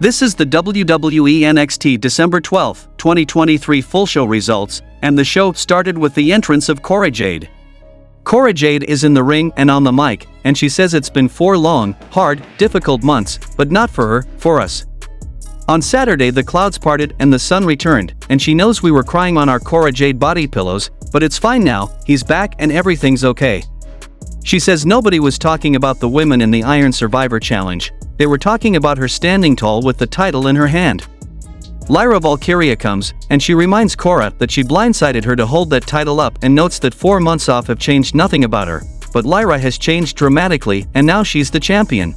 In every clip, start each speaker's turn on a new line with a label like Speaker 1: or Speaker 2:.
Speaker 1: This is the WWE NXT December 12, 2023 full show results, and the show started with the entrance of Cora Jade. Cora Jade is in the ring and on the mic, and she says it's been 4 long, hard, difficult months, but not for her, for us. On Saturday the clouds parted and the sun returned, and she knows we were crying on our Cora Jade body pillows, but it's fine now, he's back and everything's okay. She says nobody was talking about the women in the Iron Survivor Challenge, they were talking about her standing tall with the title in her hand. Lyra Valkyria comes, and she reminds Cora that she blindsided her to hold that title up and notes that 4 months off have changed nothing about her, but Lyra has changed dramatically and now she's the champion.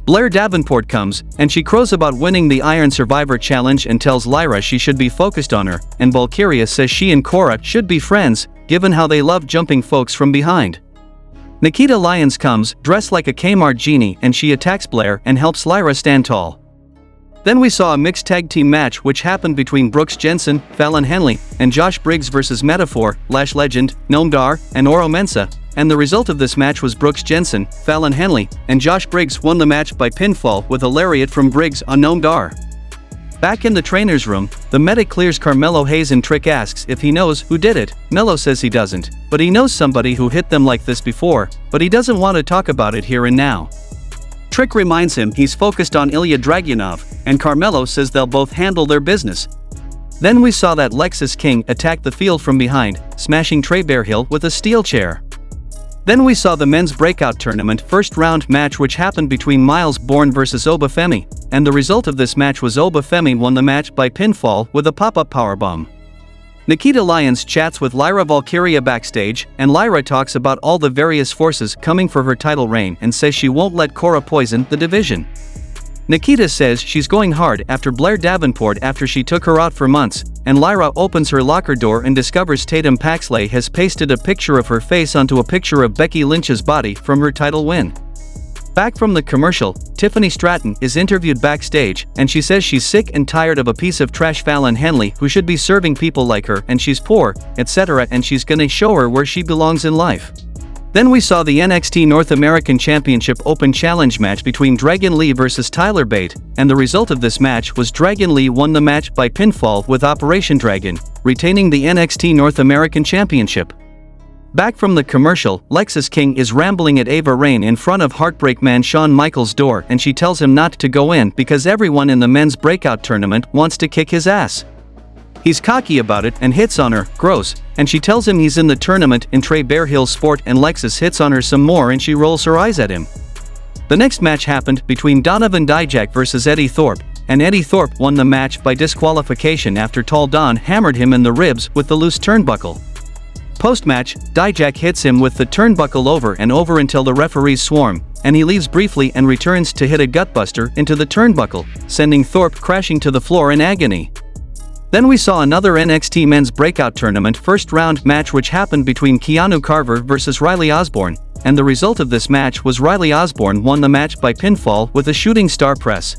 Speaker 1: Blair Davenport comes, and she crows about winning the Iron Survivor Challenge and tells Lyra she should be focused on her, and Valkyria says she and Cora should be friends, given how they love jumping folks from behind. Nikita Lyons comes, dressed like a Kmart genie, and she attacks Blair and helps Lyra stand tall. Then we saw a mixed tag team match which happened between Brooks Jensen, Fallon Henley, and Josh Briggs vs Metaphor, Lash Legend, Noam Dar, and Oro Mensah, and the result of this match was Brooks Jensen, Fallon Henley, and Josh Briggs won the match by pinfall with a lariat from Briggs on Noam Dar. Back in the trainer's room, the medic clears Carmelo Hayes and Trick asks if he knows who did it. Melo says he doesn't, but he knows somebody who hit them like this before, but he doesn't want to talk about it here and now. Trick reminds him he's focused on Ilya Dragunov, and Carmelo says they'll both handle their business. Then we saw that Lexus King attack the field from behind, smashing Trey Bearhill with a steel chair. Then we saw the men's breakout tournament first round match which happened between Miles Bourne vs Obafemi, and the result of this match was Obafemi won the match by pinfall with a pop-up powerbomb. Nikita Lyons chats with Lyra Valkyria backstage, and Lyra talks about all the various forces coming for her title reign and says she won't let Cora poison the division. Nikita says she's going hard after Blair Davenport after she took her out for months, and Lyra opens her locker door and discovers Tatum Paxley has pasted a picture of her face onto a picture of Becky Lynch's body from her title win. Back from the commercial, Tiffany Stratton is interviewed backstage, and she says she's sick and tired of a piece of trash Fallon Henley who should be serving people like her and she's poor, etc., and she's gonna show her where she belongs in life. Then we saw the NXT North American Championship Open Challenge match between Dragon Lee vs Tyler Bate, and the result of this match was Dragon Lee won the match by pinfall with Operation Dragon, retaining the NXT North American Championship. Back from the commercial, Lexus King is rambling at Ava Raine in front of Heartbreak Man Shawn Michaels' door, and she tells him not to go in because everyone in the men's breakout tournament wants to kick his ass. He's cocky about it and hits on her, gross, and she tells him he's in the tournament in Trey Bearhill's sport, and Lexus hits on her some more and she rolls her eyes at him. The next match happened between Donovan Dijak vs Eddie Thorpe, and Eddie Thorpe won the match by disqualification after Tall Don hammered him in the ribs with the loose turnbuckle. Post-match, Dijak hits him with the turnbuckle over and over until the referees swarm, and he leaves briefly and returns to hit a gutbuster into the turnbuckle, sending Thorpe crashing to the floor in agony. Then we saw another NXT Men's Breakout Tournament first round match which happened between Keanu Carver vs Riley Osborne, and the result of this match was Riley Osborne won the match by pinfall with a shooting star press.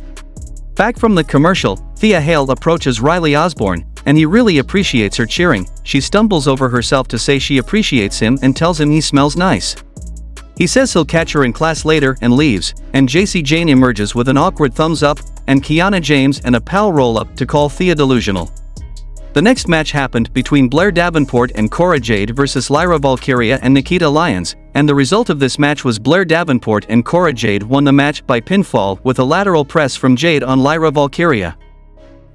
Speaker 1: Back from the commercial, Thea Hale approaches Riley Osborne, and he really appreciates her cheering. She stumbles over herself to say she appreciates him and tells him he smells nice. He says he'll catch her in class later and leaves, and JC Jane emerges with an awkward thumbs up, and Kiana James and a pal roll up to call Thea delusional. The next match happened between Blair Davenport and Cora Jade vs Lyra Valkyria and Nikita Lyons, and the result of this match was Blair Davenport and Cora Jade won the match by pinfall with a lateral press from Jade on Lyra Valkyria.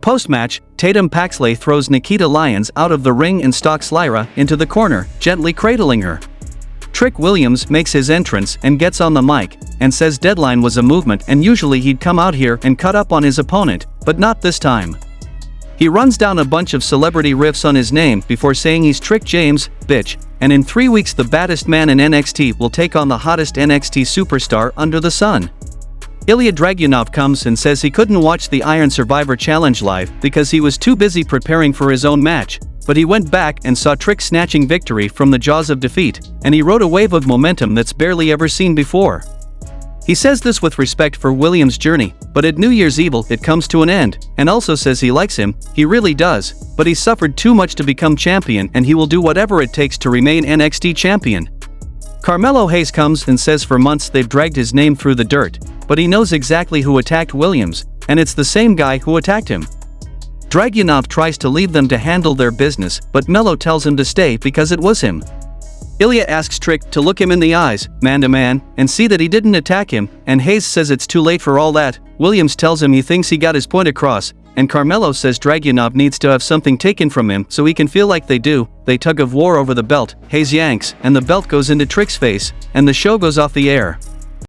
Speaker 1: Post-match, Tatum Paxley throws Nikita Lyons out of the ring and stalks Lyra into the corner, gently cradling her. Trick Williams makes his entrance and gets on the mic, and says Deadline was a movement and usually he'd come out here and cut up on his opponent, but not this time. He runs down a bunch of celebrity riffs on his name before saying he's Trick James, bitch, and in 3 weeks the baddest man in NXT will take on the hottest NXT superstar under the sun. Ilya Dragunov comes and says he couldn't watch the Iron Survivor Challenge live because he was too busy preparing for his own match, but he went back and saw Trick snatching victory from the jaws of defeat, and he rode a wave of momentum that's barely ever seen before. He says this with respect for Williams' journey, but at New Year's Evil it comes to an end, and also says he likes him, he really does, but he's suffered too much to become champion and he will do whatever it takes to remain NXT champion. Carmelo Hayes comes and says for months they've dragged his name through the dirt, but he knows exactly who attacked Williams, and it's the same guy who attacked him. Dragunov tries to leave them to handle their business, but Melo tells him to stay because it was him. Ilya asks Trick to look him in the eyes, man to man, and see that he didn't attack him, and Hayes says it's too late for all that. Williams tells him he thinks he got his point across, and Carmelo says Dragunov needs to have something taken from him so he can feel like they do. They tug of war over the belt, Hayes yanks, and the belt goes into Trick's face, and the show goes off the air.